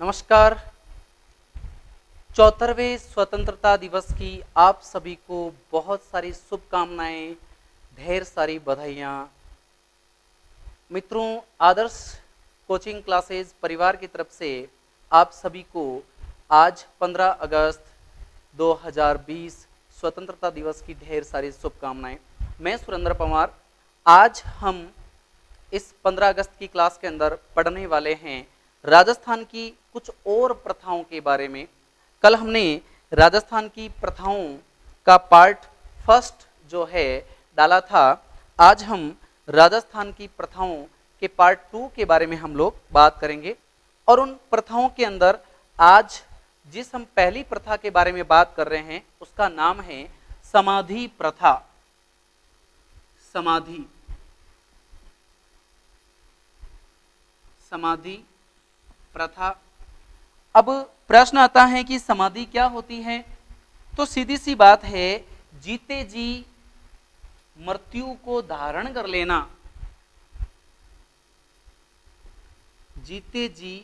नमस्कार। 74वें स्वतंत्रता दिवस की आप सभी को बहुत सारी शुभकामनाएं, ढेर सारी बधाइयाँ। मित्रों, आदर्श कोचिंग क्लासेस परिवार की तरफ से आप सभी को आज 15 अगस्त 2020 स्वतंत्रता दिवस की ढेर सारी शुभकामनाएं। मैं सुरेंद्र पवार। आज हम इस 15 अगस्त की क्लास के अंदर पढ़ने वाले हैं राजस्थान की कुछ और प्रथाओं के बारे में। कल हमने राजस्थान की प्रथाओं का पार्ट फर्स्ट जो है डाला था। आज हम राजस्थान की प्रथाओं के पार्ट 2 के बारे में हम लोग बात करेंगे। और उन प्रथाओं के अंदर आज जिस हम पहली प्रथा के बारे में बात कर रहे हैं उसका नाम है समाधि प्रथा। समाधि प्रथा। अब प्रश्न आता है कि समाधि क्या होती है। तो सीधी सी बात है, जीते जी मृत्यु को धारण कर लेना। जीते जी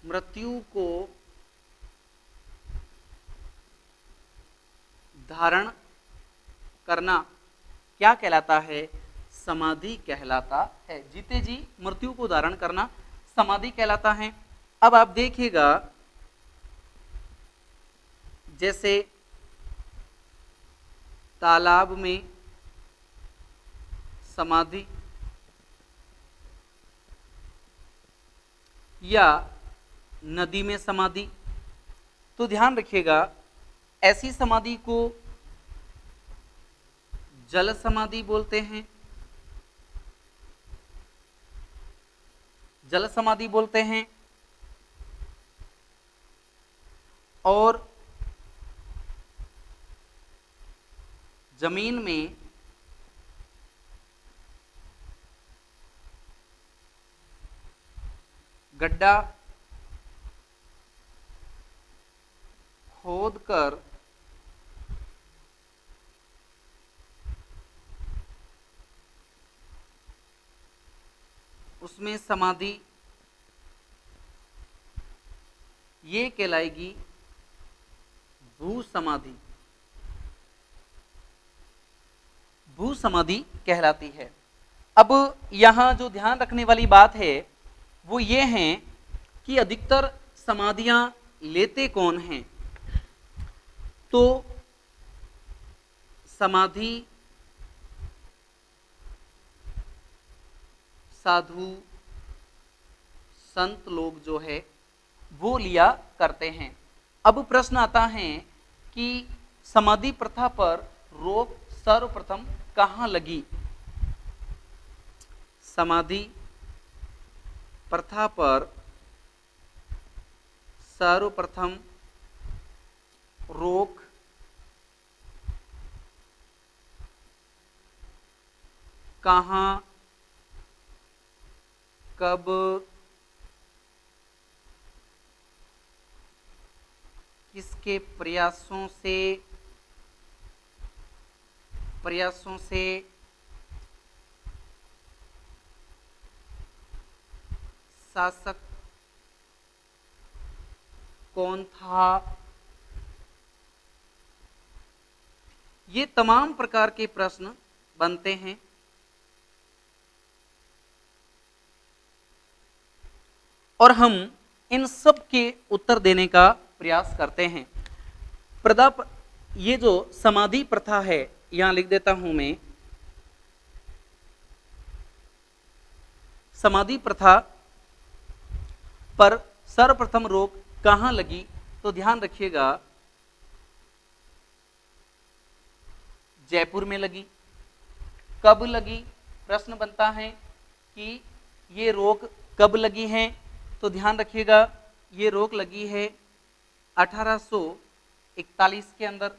मृत्यु को धारण करना क्या कहलाता है? समाधि कहलाता है। जीते जी मृत्यु को धारण करना समाधि कहलाता है। अब आप देखिएगा, जैसे तालाब में समाधि या नदी में समाधि, तो ध्यान रखिएगा ऐसी समाधि को जल समाधि बोलते हैं। जल समाधि बोलते हैं। और जमीन में गड्ढा खोदकर उसमें समाधि, ये कहलाएगी भू समाधि। भू समाधि कहलाती है। अब यहां जो ध्यान रखने वाली बात है वो ये है कि अधिकतर समाधियां लेते कौन हैं। तो समाधि साधु संत लोग जो है वो लिया करते हैं। अब प्रश्न आता है कि समाधि प्रथा पर रोक सर्वप्रथम कहां लगी? समाधि प्रथा पर सर्वप्रथम रोक कहां, कब, किसके प्रयासों से शासक कौन था? ये तमाम प्रकार के प्रश्न बनते हैं। और हम इन सब के उत्तर देने का प्रयास करते हैं। प्रदाप, ये जो समाधि प्रथा है, यहां लिख देता हूं मैं। समाधि प्रथा पर सर्वप्रथम रोक कहां लगी? तो ध्यान रखिएगा, जयपुर में लगी। कब लगी? प्रश्न बनता है कि ये रोक कब लगी है। तो ध्यान रखिएगा, ये रोक लगी है 1841 के अंदर।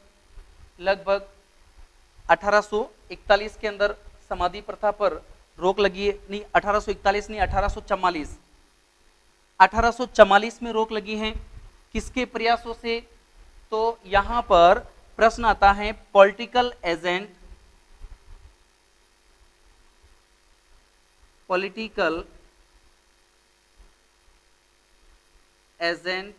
लगभग 1841 के अंदर समाधि प्रथा पर रोक लगी है। नहीं, 1841 नहीं, 1844। 1844 में रोक लगी है। किसके प्रयासों से? तो यहां पर प्रश्न आता है, political agent political agent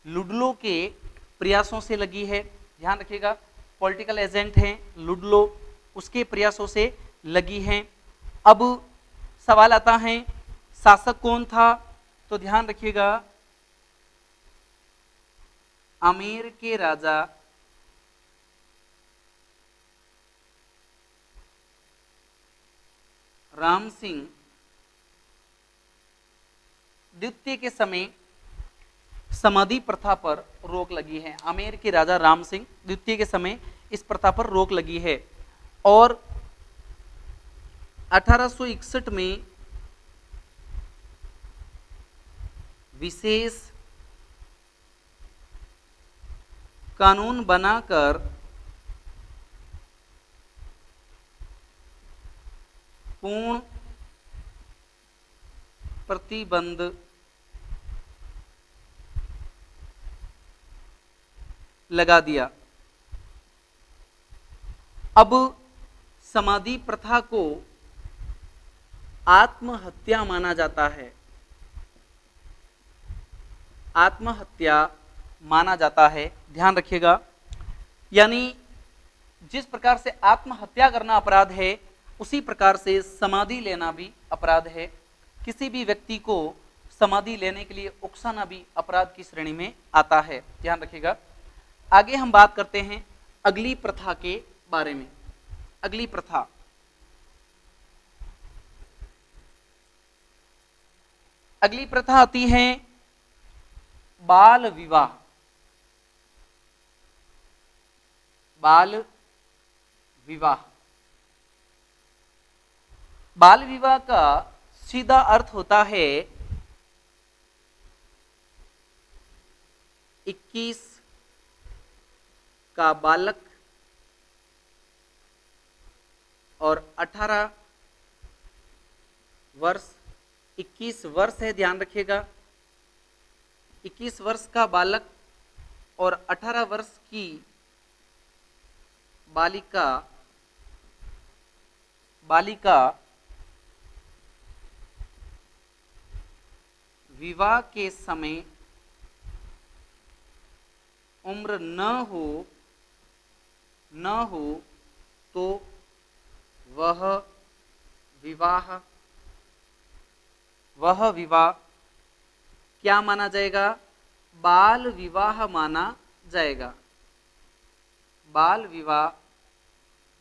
Ludlow के प्रयासों से लगी है। ध्यान रखिएगा, पॉलिटिकल एजेंट हैं लुडलो, उसके प्रयासों से लगी हैं। अब सवाल आता है शासक कौन था, तो ध्यान रखिएगा आमेर के राजा राम सिंह द्वितीय के समय समाधि प्रथा पर रोक लगी है। आमेर के राजा राम सिंह द्वितीय के समय इस प्रथा पर रोक लगी है और 1861 में विशेष कानून बनाकर पूर्ण प्रतिबंध लगा दिया। अब समाधि प्रथा को आत्महत्या माना जाता है, आत्महत्या माना जाता है। ध्यान रखिएगा, यानी जिस प्रकार से आत्महत्या करना अपराध है उसी प्रकार से समाधि लेना भी अपराध है। किसी भी व्यक्ति को समाधि लेने के लिए उकसाना भी अपराध की श्रेणी में आता है। ध्यान रखिएगा। आगे हम बात करते हैं अगली प्रथा के बारे में। अगली प्रथा आती है बाल विवाह। बाल विवाह, बाल विवाह का सीधा अर्थ होता है 21 का बालक और 18 वर्ष, 21 वर्ष है, ध्यान रखिएगा, 21 वर्ष का बालक और 18 वर्ष की बालिका विवाह के समय उम्र न हो तो वह विवाह क्या माना जाएगा? बाल विवाह माना जाएगा। बाल विवाह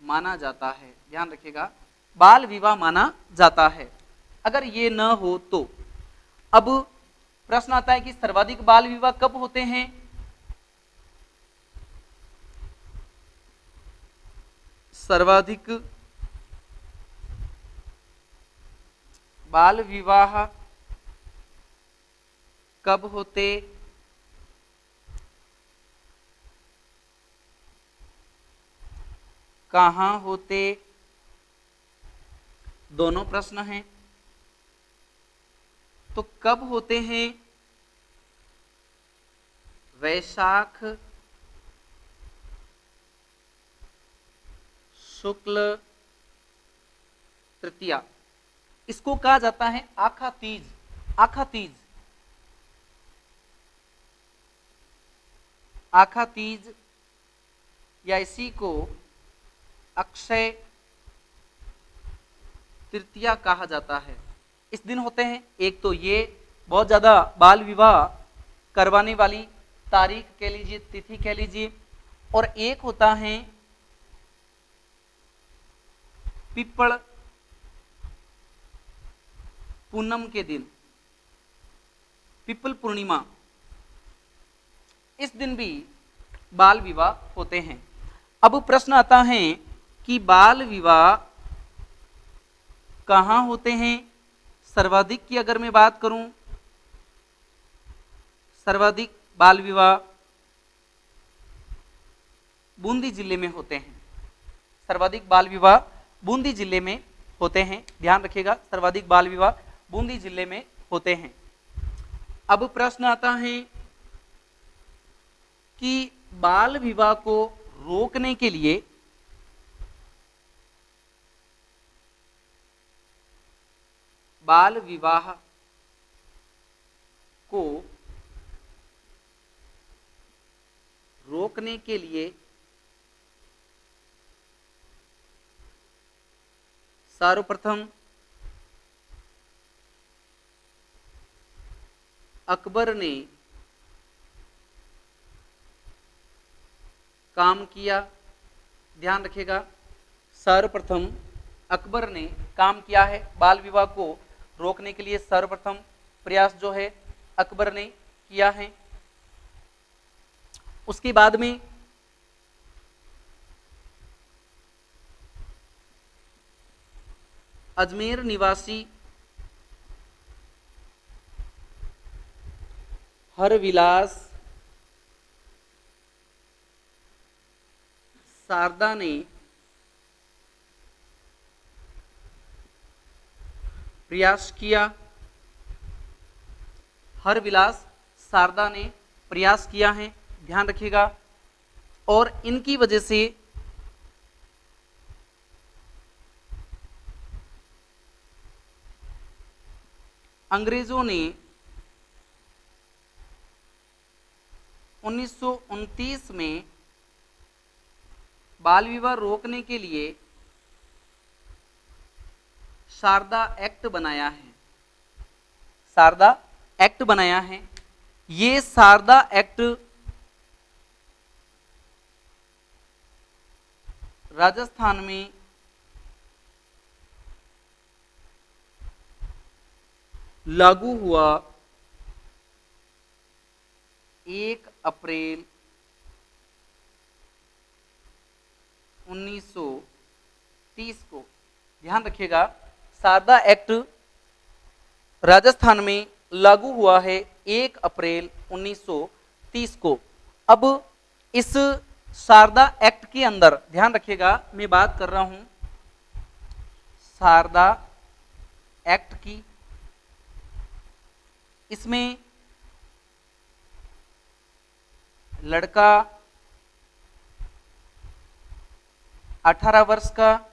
माना जाता है। ध्यान रखिएगा, बाल विवाह माना जाता है। अगर ये न हो तो अब प्रश्न आता है कि सर्वाधिक बाल विवाह कब होते हैं? सर्वाधिक बाल विवाह कब होते? कहाँ होते? दोनों प्रश्न हैं। तो कब होते हैं? वैशाख शुक्ल तृतीया, इसको कहा जाता है आखा तीज। आखा तीज, आखा तीज या इसी को अक्षय तृतीया कहा जाता है। इस दिन होते हैं, एक तो ये बहुत ज्यादा बाल विवाह करवाने वाली तारीख कह लीजिए, तिथि कह लीजिए, और एक होता है पिपल पूनम के दिन, पिपल पूर्णिमा, इस दिन भी बाल विवाह होते हैं। अब प्रश्न आता है कि बाल विवाह कहाँ होते हैं? सर्वाधिक की अगर मैं बात करूं, सर्वाधिक बाल विवाह बूंदी जिले में होते हैं। सर्वाधिक बाल विवाह बूंदी जिले में होते हैं। ध्यान रखिएगा, सर्वाधिक बाल विवाह बूंदी जिले में होते हैं। अब प्रश्न आता है कि बाल विवाह को रोकने के लिए बाल विवाह को रोकने के लिए सर्वप्रथम अकबर ने काम किया। ध्यान रखिएगा, सर्वप्रथम अकबर ने काम किया है। बाल विवाह को रोकने के लिए सर्वप्रथम प्रयास जो है अकबर ने किया है। उसके बाद में अजमेर निवासी हरविलास शारदा ने प्रयास किया। हरविलास शारदा ने प्रयास किया है, ध्यान रखिएगा। और इनकी वजह से अंग्रेजों ने 1929 में बाल विवाह रोकने के लिए शारदा एक्ट बनाया है। शारदा एक्ट बनाया है। ये शारदा एक्ट राजस्थान में लागू हुआ 1 अप्रैल 1930 को। ध्यान रखिएगा, शारदा एक्ट राजस्थान में लागू हुआ है 1 अप्रैल 1930 को। अब इस शारदा एक्ट के अंदर ध्यान रखिएगा, मैं बात कर रहा हूं शारदा एक्ट की। इसमें लड़का 18 वर्ष का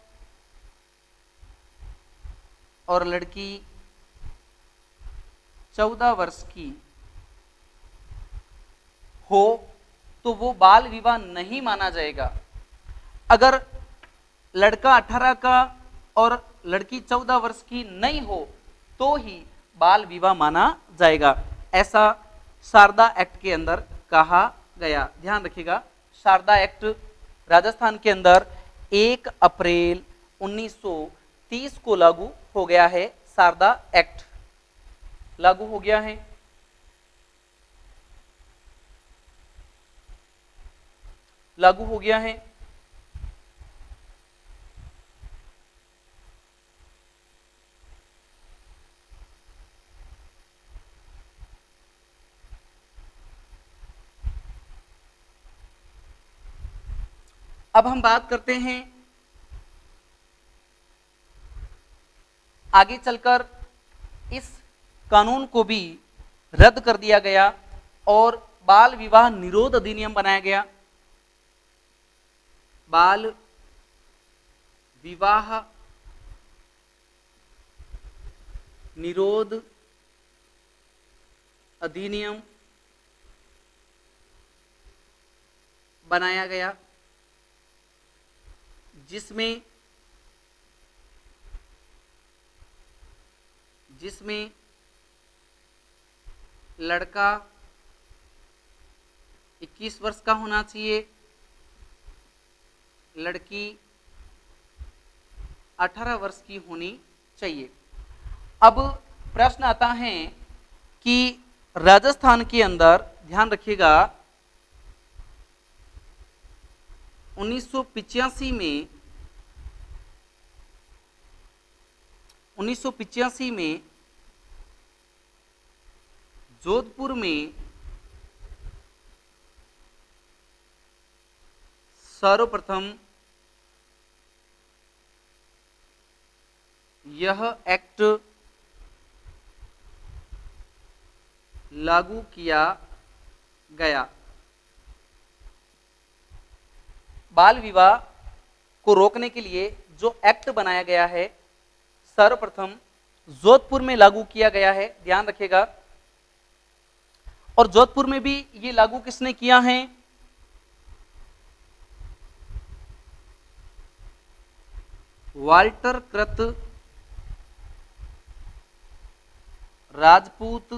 और लड़की 14 वर्ष की हो तो वो बाल विवाह नहीं माना जाएगा। अगर लड़का 18 का और लड़की 14 वर्ष की नहीं हो तो ही बाल विवाह माना जाएगा, ऐसा शारदा एक्ट के अंदर कहा गया। ध्यान रखिएगा, शारदा एक्ट राजस्थान के अंदर 1 अप्रैल 1930 को लागू हो गया है। शारदा एक्ट लागू हो गया है। लागू हो गया है। अब हम बात करते हैं आगे चलकर इस कानून को भी रद्द कर दिया गया और बाल विवाह निरोध अधिनियम बनाया गया। बाल विवाह निरोध अधिनियम बनाया गया, जिसमें लड़का 21 वर्ष का होना चाहिए, लड़की 18 वर्ष की होनी चाहिए। अब प्रश्न आता है कि राजस्थान के अंदर ध्यान रखिएगा 1985 में जोधपुर में सर्वप्रथम यह एक्ट लागू किया गया। बाल विवाह को रोकने के लिए जो एक्ट बनाया गया है सर्वप्रथम जोधपुर में लागू किया गया है, ध्यान रखिएगा। और जोधपुर में भी ये लागू किसने किया है? वाल्टर कृत राजपूत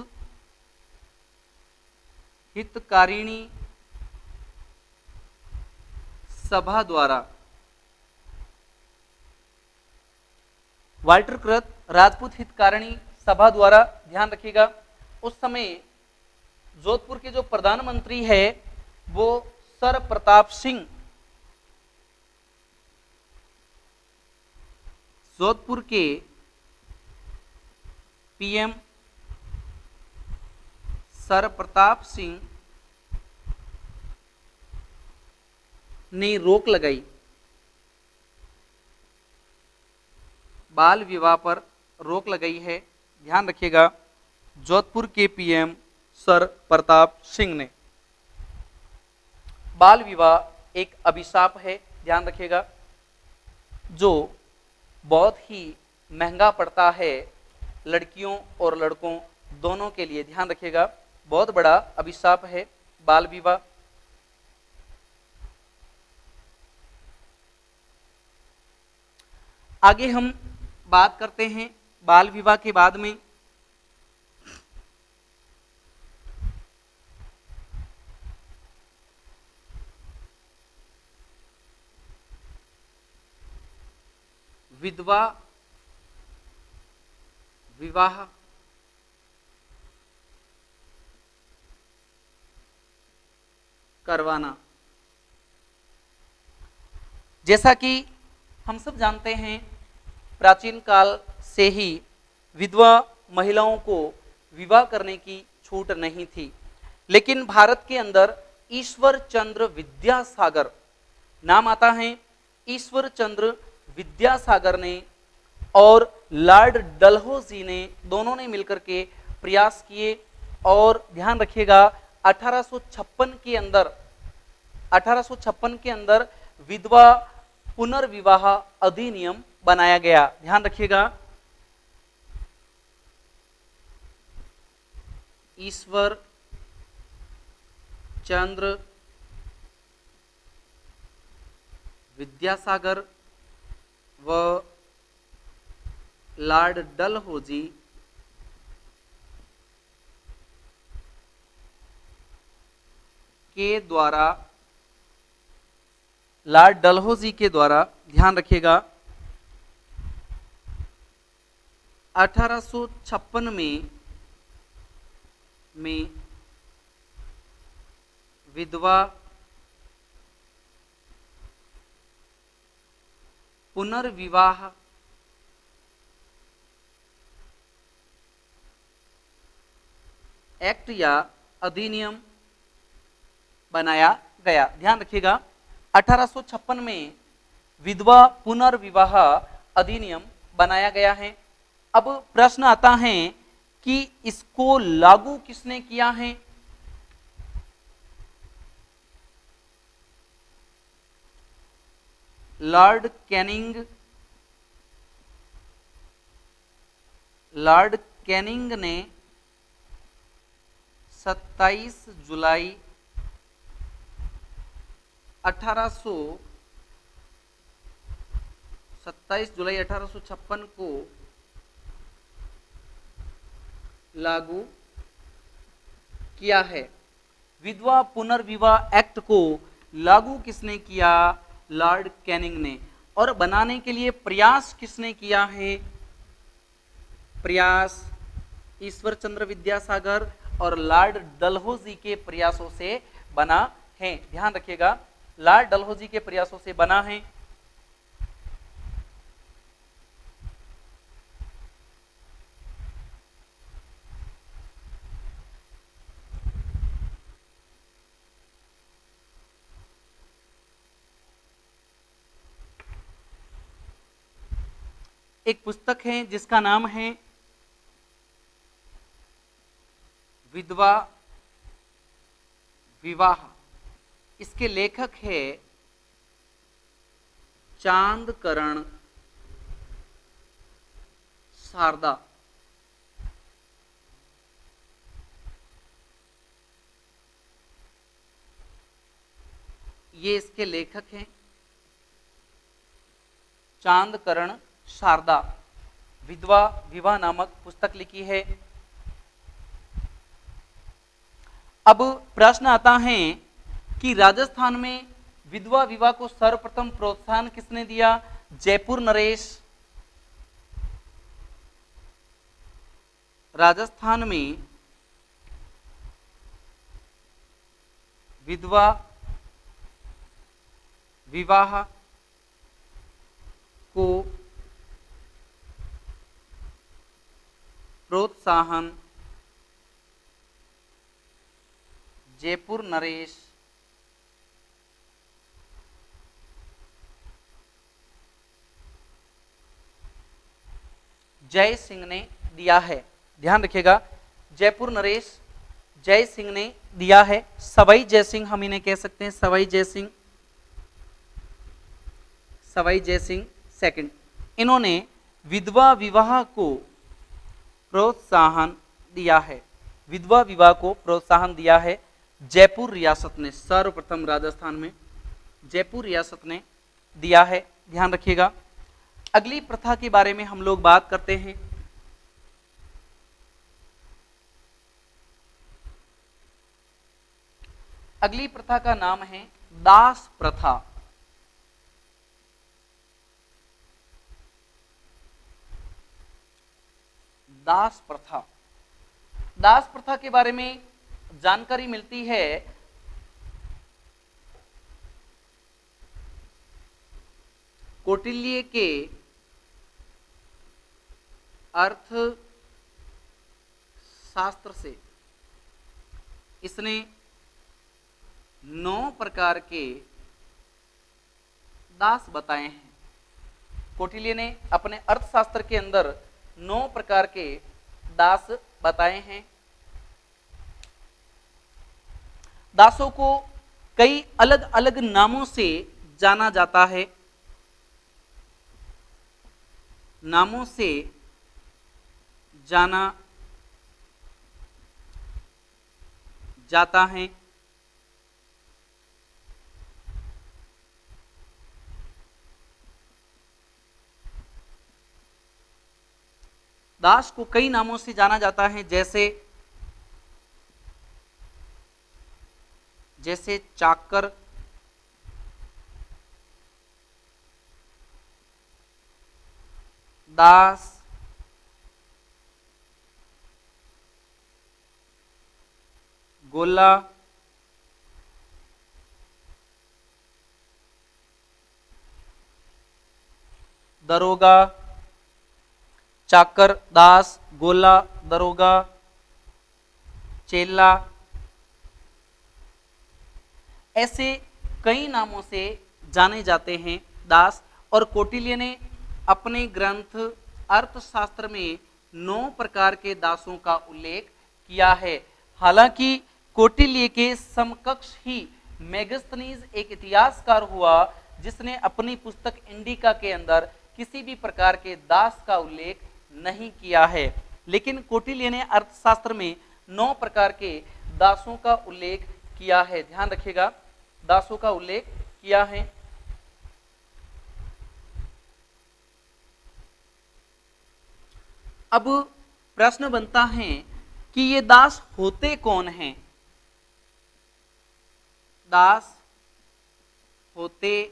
हितकारिणी सभा द्वारा। वाल्टर कृत राजपूत हितकारिणी सभा द्वारा, ध्यान रखिएगा। उस समय जोधपुर के जो प्रधानमंत्री है वो सर प्रताप सिंह, जोधपुर के पीएम सर प्रताप सिंह ने रोक लगाई, बाल विवाह पर रोक लगाई है, ध्यान रखिएगा। जोधपुर के पीएम सर प्रताप सिंह ने। बाल विवाह एक अभिशाप है, ध्यान रखिएगा, जो बहुत ही महंगा पड़ता है लड़कियों और लड़कों दोनों के लिए, ध्यान रखिएगा। बहुत बड़ा अभिशाप है बाल विवाह। आगे हम बात करते हैं बाल विवाह के बाद में विधवा विवाह करवाना। जैसा कि हम सब जानते हैं, प्राचीन काल से ही विधवा महिलाओं को विवाह करने की छूट नहीं थी, लेकिन भारत के अंदर ईश्वर चंद्र विद्यासागर नाम आता है। ईश्वर चंद्र विद्यासागर ने और लॉर्ड डलहौजी ने, दोनों ने मिलकर के प्रयास किए। और ध्यान रखिएगा 1856 के अंदर विधवा पुनर्विवाह अधिनियम बनाया गया, ध्यान रखिएगा। ईश्वर चंद्र विद्यासागर व लॉर्ड डलहौजी के द्वारा, लॉर्ड डलहौजी के द्वारा, ध्यान रखिएगा, 1856 में विधवा पुनर्विवाह एक्ट या अधिनियम बनाया गया, ध्यान रखिएगा। 1856 में विधवा पुनर्विवाह अधिनियम बनाया गया है। अब प्रश्न आता है कि इसको लागू किसने किया है? लॉर्ड कैनिंग ने 27 जुलाई 1856 को लागू किया है। विधवा पुनर्विवाह एक्ट को लागू किसने किया? लॉर्ड कैनिंग ने। और बनाने के लिए प्रयास किसने किया है? प्रयास ईश्वर चंद्र विद्यासागर और लॉर्ड डलहौजी के प्रयासों से बना है, ध्यान रखिएगा, लॉर्ड डलहौजी के प्रयासों से बना है। एक पुस्तक है जिसका नाम है विधवा विवाह। इसके लेखक है चांदकरण शारदा, ये इसके लेखक हैं चांदकरण शारदा, विधवा विवाह नामक पुस्तक लिखी है। अब प्रश्न आता है कि राजस्थान में विधवा विवाह को सर्वप्रथम प्रोत्साहन किसने दिया? जयपुर नरेश। राजस्थान में विधवा विवाह को प्रोत्साहन जयपुर नरेश जय सिंह ने दिया है। ध्यान रखिएगा, जयपुर नरेश जय सिंह ने दिया है। सवाई जय सिंह हम इन्हें कह सकते हैं, सवाई जय सिंह, सवाई जय सिंह सेकंड। इन्होंने विधवा विवाह को प्रोत्साहन दिया है, विधवा विवाह को प्रोत्साहन दिया है जयपुर रियासत ने, सर्वप्रथम राजस्थान में जयपुर रियासत ने दिया है। ध्यान रखिएगा। अगली प्रथा के बारे में हम लोग बात करते हैं। अगली प्रथा का नाम है दास प्रथा। दास प्रथा, दास प्रथा के बारे में जानकारी मिलती है कौटिल्य के अर्थ शास्त्र से। इसने 9 प्रकार के दास बताए हैं। कौटिल्य ने अपने अर्थशास्त्र के अंदर 9 प्रकार के दास बताए हैं। दासों को कई अलग अलग नामों से जाना जाता है, नामों से जाना जाता है। दास को कई नामों से जाना जाता है, जैसे चाकर, दास, गोला, दरोगा। चाकर, दास, गोला, दरोगा, चेला, ऐसे कई नामों से जाने जाते हैं दास। और कौटिल्य ने अपने ग्रंथ अर्थशास्त्र में 9 प्रकार के दासों का उल्लेख किया है। हालांकि कौटिल्य के समकक्ष ही मेगस्थनीज एक इतिहासकार हुआ जिसने अपनी पुस्तक इंडिका के अंदर किसी भी प्रकार के दास का उल्लेख नहीं किया है। लेकिन कौटिल्य ने अर्थशास्त्र में 9 प्रकार के दासों का उल्लेख किया है। ध्यान रखिएगा, दासों का उल्लेख किया है। अब प्रश्न बनता है कि ये दास होते कौन हैं? दास होते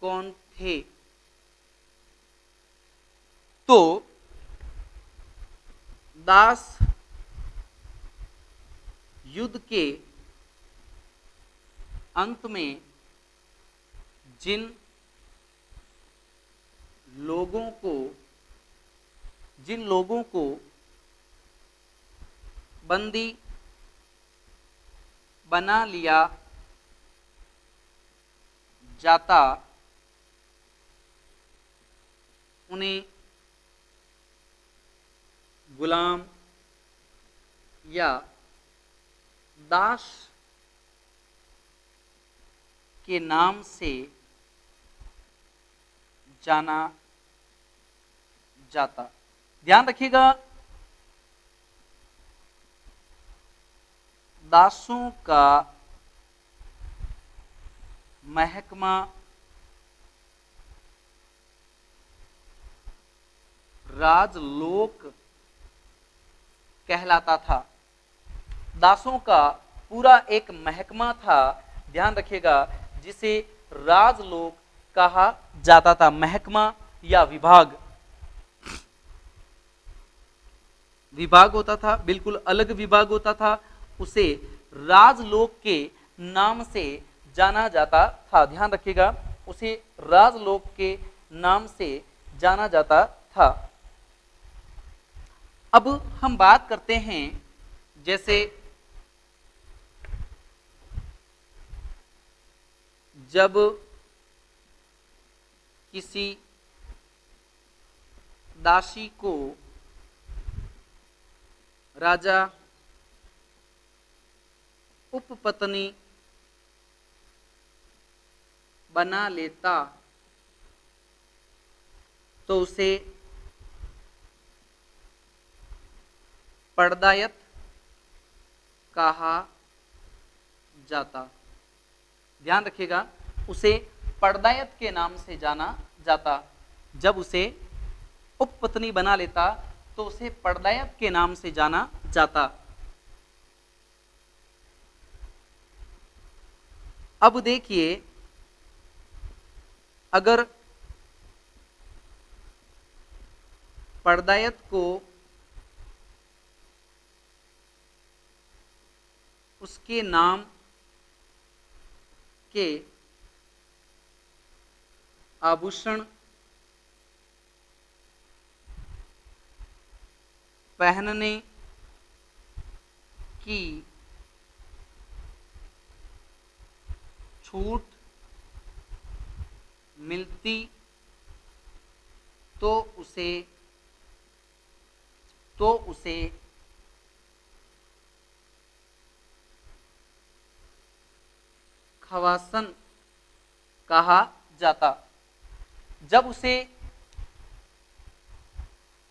कौन थे? तो दास युद्ध के अंत में जिन लोगों को बंदी बना लिया जाता उन्हें गुलाम या दास के नाम से जाना जाता। ध्यान रखिएगा, दासों का महकमा राजलोक कहलाता था। दासों का पूरा एक महकमा था, ध्यान रखिएगा, जिसे राजलोक कहा जाता था। महकमा या विभाग, विभाग होता था, बिल्कुल अलग विभाग होता था, उसे राजलोक के नाम से जाना जाता था। ध्यान रखिएगा, उसे राजलोक के नाम से जाना जाता था। अब हम बात करते हैं, जैसे जब किसी दासी को राजा उपपत्नी बना लेता तो उसे पड़दायत कहा जाता। ध्यान रखिएगा, उसे पड़दायत के नाम से जाना जाता। जब उसे उपपत्नी बना लेता तो उसे पड़दायत के नाम से जाना जाता। अब देखिए, अगर पड़दायत को उसके नाम के आभूषण पहनने की छूट मिलती तो उसे खवासन कहा जाता। जब उसे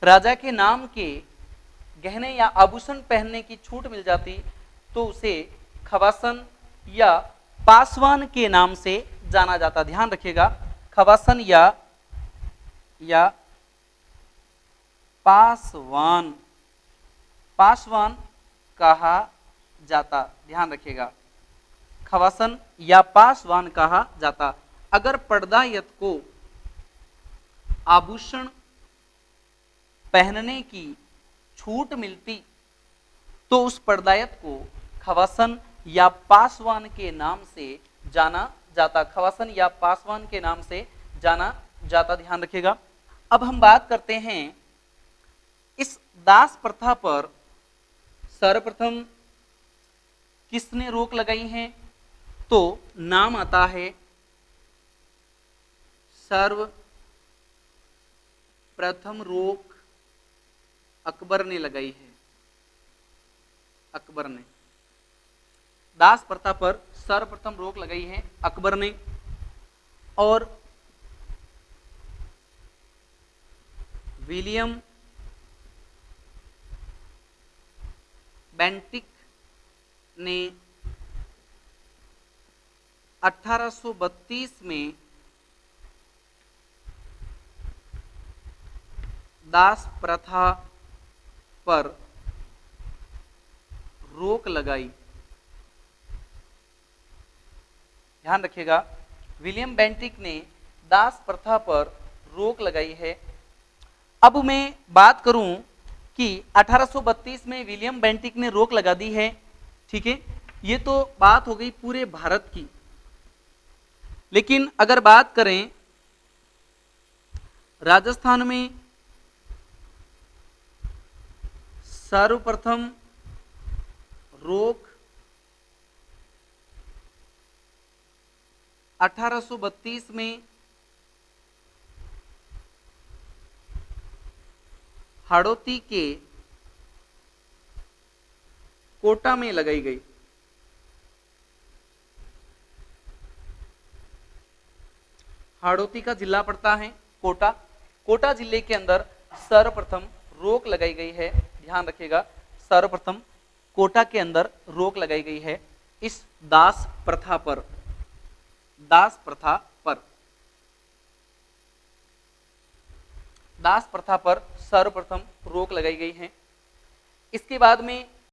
राजा के नाम के गहने या आभूषण पहनने की छूट मिल जाती तो उसे खवासन या पासवान के नाम से जाना जाता। ध्यान रखिएगा, खवासन या पासवान, पासवान कहा जाता। ध्यान रखिएगा, खवासन या पासवान कहा जाता। अगर पड़दायत को आभूषण पहनने की छूट मिलती तो उस पड़दायत को खवासन या पासवान के नाम से जाना जाता। खवासन या पासवान के नाम से जाना जाता। ध्यान रखिएगा। अब हम बात करते हैं इस दास प्रथा पर सर्वप्रथम किसने रोक लगाई है, तो नाम आता है सर्वप्रथम रोक अकबर ने लगाई है। अकबर ने दास प्रथा पर सर्वप्रथम रोक लगाई है अकबर ने। और विलियम बेंटिक ने 1832 में दास प्रथा पर रोक लगाई। ध्यान रखिएगा, विलियम बेंटिक ने दास प्रथा पर रोक लगाई है। अब मैं बात करूं कि 1832 में विलियम बेंटिक ने रोक लगा दी है, ठीक है, ये तो बात हो गई पूरे भारत की। लेकिन अगर बात करें राजस्थान में सर्वप्रथम रोक 1832 में हाड़ौती के कोटा में लगाई गई। हाड़ौती का जिला पड़ता है कोटा। कोटा जिले के अंदर सर्वप्रथम रोक लगाई गई है। ध्यान रखिएगा, सर्वप्रथम कोटा के अंदर रोक लगाई गई है इस दास प्रथा पर। दास प्रथा पर। दास प्रथा पर सर्वप्रथम रोक लगाई गई है। इसके बाद में